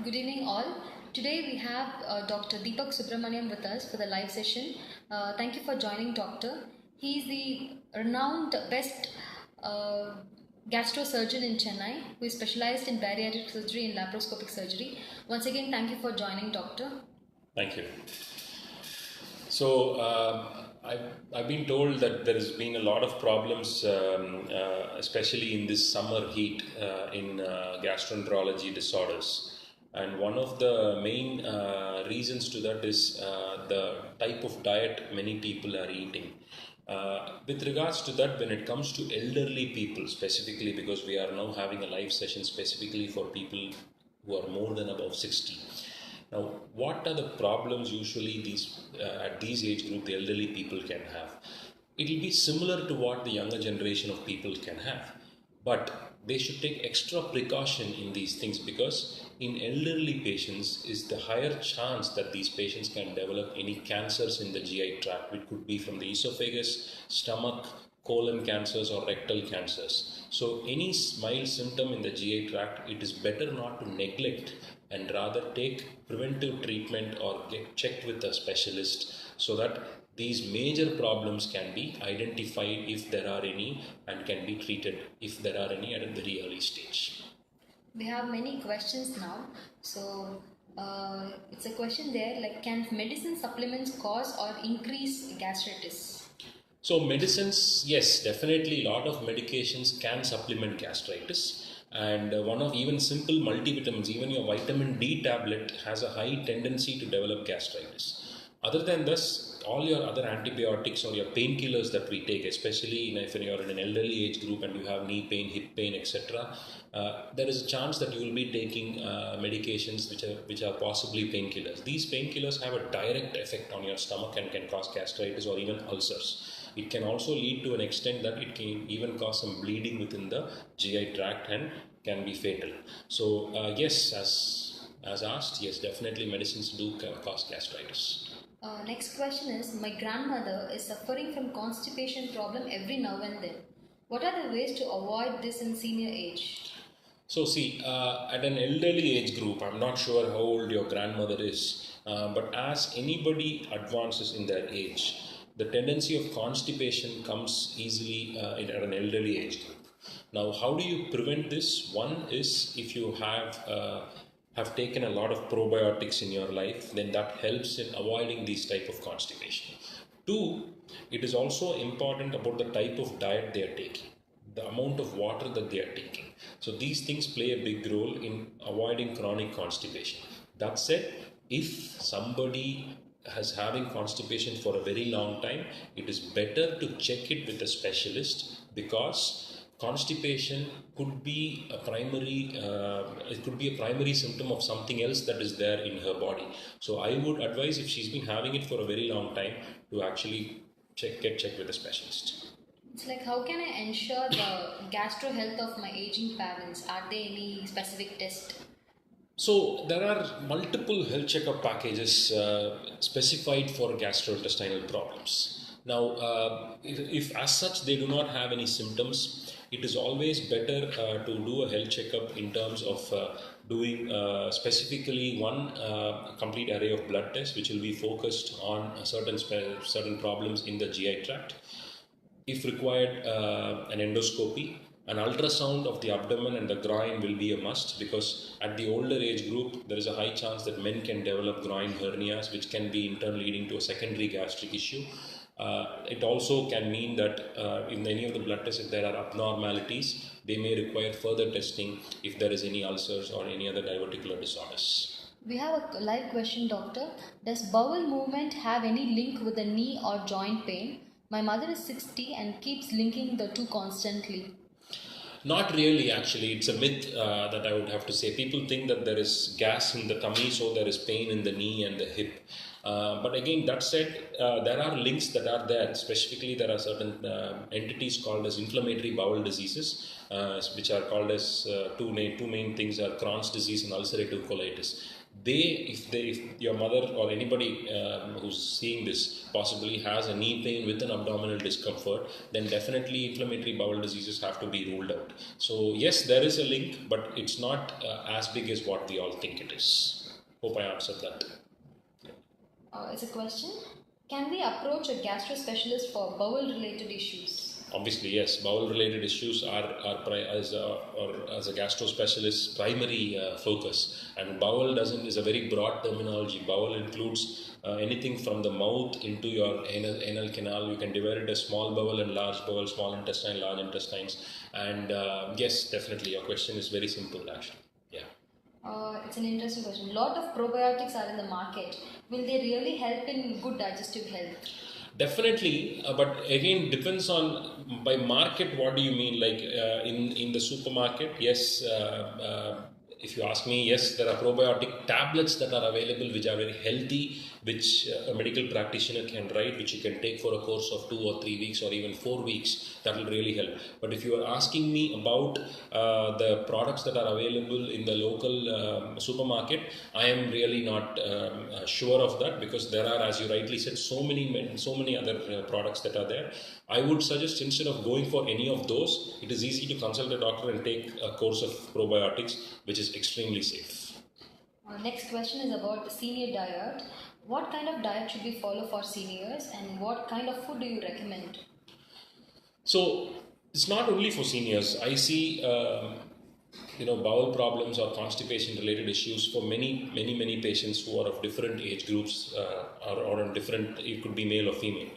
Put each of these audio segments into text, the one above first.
Good evening, all. Today we have Dr. Deepak Subramaniam with us for the live session. Thank you for joining, Doctor. He is the renowned best uh, gastrosurgeon in Chennai who is specialized in bariatric surgery and laparoscopic surgery. Once again, thank you for joining, Doctor. Thank you. So, I've been told that there has been a lot of problems, especially in this summer heat, in gastroenterology disorders. And one of the main reasons to that is the type of diet many people are eating. With regards to that, when it comes to elderly people specifically, because we are now having a live session specifically for people who are more than above 60. Now, what are the problems usually at these age group the elderly people can have? It will be similar to what the younger generation of people can have, but they should take extra precaution in these things because in elderly patients is the higher chance that these patients can develop any cancers in the GI tract, which could be from the esophagus, stomach, colon cancers or rectal cancers. So any mild symptom in the GI tract, it is better not to neglect and rather take preventive treatment or get checked with a specialist so that these major problems can be identified if there are any and can be treated if there are any at a very early stage. We have many questions now. So, it's a question there like, can medicine supplements cause or increase gastritis? So medicines, yes, definitely a lot of medications can supplement gastritis. And one of even simple multivitamins, even your vitamin D tablet has a high tendency to develop gastritis. Other than this, all your other antibiotics or your painkillers that we take, especially if you're in an elderly age group and you have knee pain, hip pain, etc., there is a chance that you will be taking medications which are possibly painkillers. These painkillers have a direct effect on your stomach and can cause gastritis or even ulcers. It can also lead to an extent that it can even cause some bleeding within the GI tract and can be fatal. So yes, as asked, yes, definitely medicines do cause gastritis. Next question is, my grandmother is suffering from constipation problem every now and then. What are the ways to avoid this in senior age? So see, at an elderly age group, I'm not sure how old your grandmother is, but as anybody advances in their age, the tendency of constipation comes easily at an elderly age group. Now, how do you prevent this? One is if you have taken a lot of probiotics in your life, then that helps in avoiding these type of constipation. Two, it is also important about the type of diet they are taking, the amount of water that they are taking. So these things play a big role in avoiding chronic constipation. That said, if somebody has having constipation for a very long time, it is better to check it with a specialist because constipation could be a primary symptom of something else that is there in her body. So I would advise, if she's been having it for a very long time, to actually get checked with a specialist. It's like, how can I ensure the gastro health of my aging parents? Are there any specific tests? So there are multiple health checkup packages specified for gastrointestinal problems. Now, if as such they do not have any symptoms, it is always better to do a health checkup in terms of doing specifically one complete array of blood tests, which will be focused on certain problems in the GI tract. If required, an endoscopy. An ultrasound of the abdomen and the groin will be a must because at the older age group, there is a high chance that men can develop groin hernias, which can be in turn leading to a secondary gastric issue. It also can mean that in any of the blood tests, if there are abnormalities, they may require further testing if there is any ulcers or any other diverticular disorders. We have a live question, doctor. Does bowel movement have any link with the knee or joint pain? My mother is 60 and keeps linking the two constantly. Not really, actually. It's a myth that I would have to say. People think that there is gas in the tummy, so there is pain in the knee and the hip. But again, that said, there are links that are there. Specifically, there are certain entities called as inflammatory bowel diseases, which are called as two main things are Crohn's disease and ulcerative colitis. if your mother or anybody who's seeing this possibly has a knee pain with an abdominal discomfort, then definitely inflammatory bowel diseases have to be ruled out. So yes, there is a link, but it's not as big as what we all think it is. Hope I answered that. It's a question. Can we approach a gastro specialist for bowel related issues? Obviously, yes. Bowel-related issues are as a gastro specialist primary focus. And bowel is a very broad terminology. Bowel includes anything from the mouth into your anal canal. You can divide it as small bowel and large bowel, small intestine, large intestines. And yes, definitely, your question is very simple, actually. Yeah. It's an interesting question. A lot of probiotics are in the market. Will they really help in good digestive health? Definitely, but again depends on by market. What do you mean? Like in the supermarket? Yes. If you ask me, yes, there are probiotic tablets that are available which are very healthy, which a medical practitioner can write, which you can take for a course of 2 or 3 weeks or even 4 weeks. That will really help. But if you are asking me about the products that are available in the local supermarket, I am really not sure of that, because there are, as you rightly said, so many other products that are there. I would suggest, instead of going for any of those, it is easy to consult a doctor and take a course of probiotics, which is extremely safe. Next question is about the senior diet. What kind of diet should we follow for seniors, and what kind of food do you recommend? So it's not only for seniors. I see bowel problems or constipation related issues for many patients who are of different age groups, or on different, it could be male or female.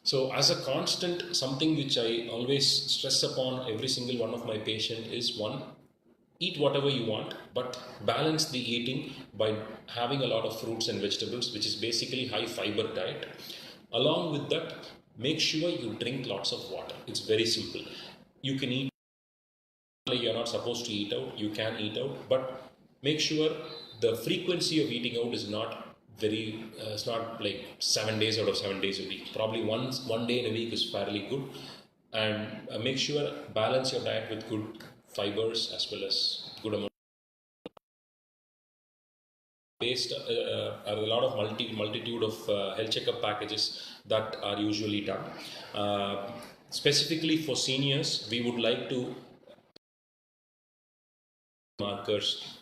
So as a constant, something which I always stress upon every single one of my patients is, one, eat whatever you want, but balance the eating by having a lot of fruits and vegetables, which is basically high fiber diet. Along with that, make sure you drink lots of water. It's very simple. You can eat, you're not supposed to eat out, you can eat out, but make sure the frequency of eating out is not very, it's not like 7 days out of 7 days a week. Probably one day in a week is fairly good. And make sure balance your diet with good fibers as well as good amount. Based are a lot of multitude of health checkup packages that are usually done. Specifically for seniors, we would like to markers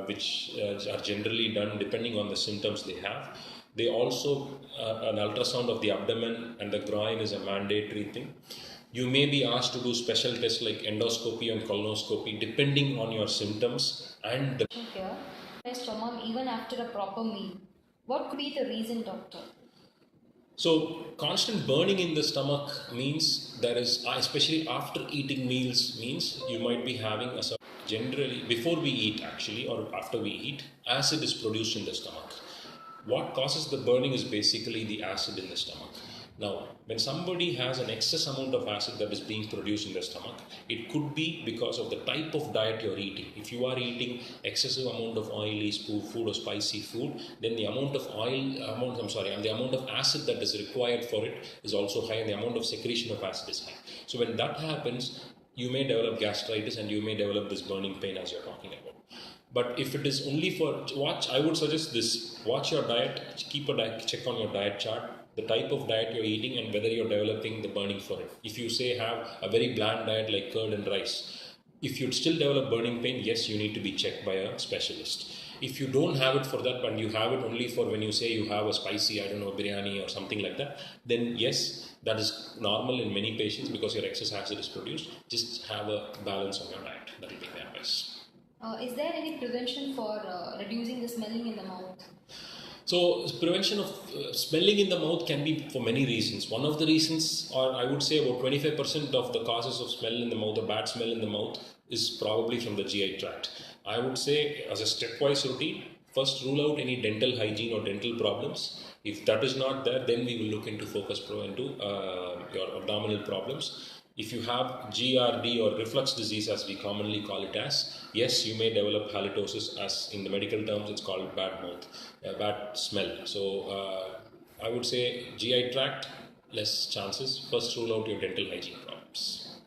which are generally done depending on the symptoms they have. They also, an ultrasound of the abdomen and the groin is a mandatory thing. You may be asked to do special tests like endoscopy and colonoscopy depending on your symptoms and the Here, my stomach even after a proper meal. What could be the reason, doctor? So constant burning in the stomach means there is, especially after eating meals, means you might be having a, generally before we eat actually, or after we eat, acid is produced in the stomach. What causes the burning is basically the acid in the stomach. Now, when somebody has an excess amount of acid that is being produced in the stomach, it could be because of the type of diet you're eating. If you are eating excessive amount of oily food or spicy food, then the amount of the amount of acid that is required for it is also high, and the amount of secretion of acid is high. So when that happens, you may develop gastritis and you may develop this burning pain as you're talking about. But if it is only for I would suggest this: watch your diet, keep a diet, check on your diet chart, the type of diet you're eating and whether you're developing the burning for it. If you say have a very bland diet like curd and rice, if you still develop burning pain, yes, you need to be checked by a specialist. If you don't have it for that, but you have it only for when you say you have a spicy, biryani or something like that, then yes, that is normal in many patients because your excess acid is produced. Just have a balance on your diet. That will be my advice. Is there any prevention for reducing the smelling in the mouth? So prevention of smelling in the mouth can be for many reasons. One of the reasons, or I would say about 25% of the causes of smell in the mouth, or bad smell in the mouth, is probably from the GI tract. I would say, as a stepwise routine, first rule out any dental hygiene or dental problems. If that is not there, then we will look into your abdominal problems. If you have GRD or reflux disease, as we commonly call it as, yes, you may develop halitosis, as in the medical terms it's called bad mouth, bad smell. So I would say GI tract, less chances. First rule out your dental hygiene problems.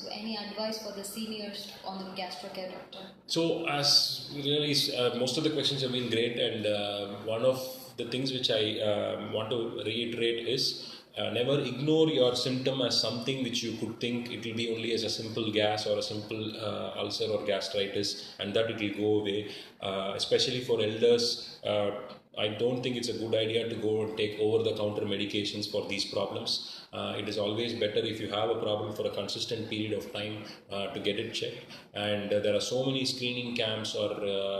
So any advice for the seniors on the gastro care, doctor? So, as really most of the questions have been great, and one of the things which I want to reiterate is never ignore your symptom as something which you could think it will be only as a simple gas or a simple ulcer or gastritis, and that it will go away. Especially for elders, I don't think it's a good idea to go and take over-the-counter medications for these problems. It is always better if you have a problem for a consistent period of time to get it checked. And there are so many screening camps or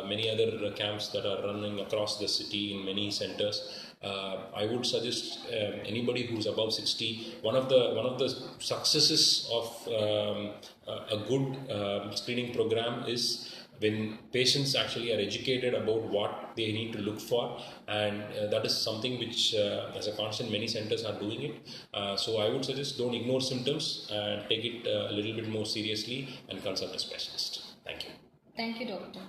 many other camps that are running across the city in many centers. I would suggest anybody who's above 60. One of the successes of a good screening program is when patients actually are educated about what they need to look for, and that is something which as a constant many centers are doing it. So I would suggest don't ignore symptoms and take it a little bit more seriously and consult a specialist. Thank you. Thank you, doctor.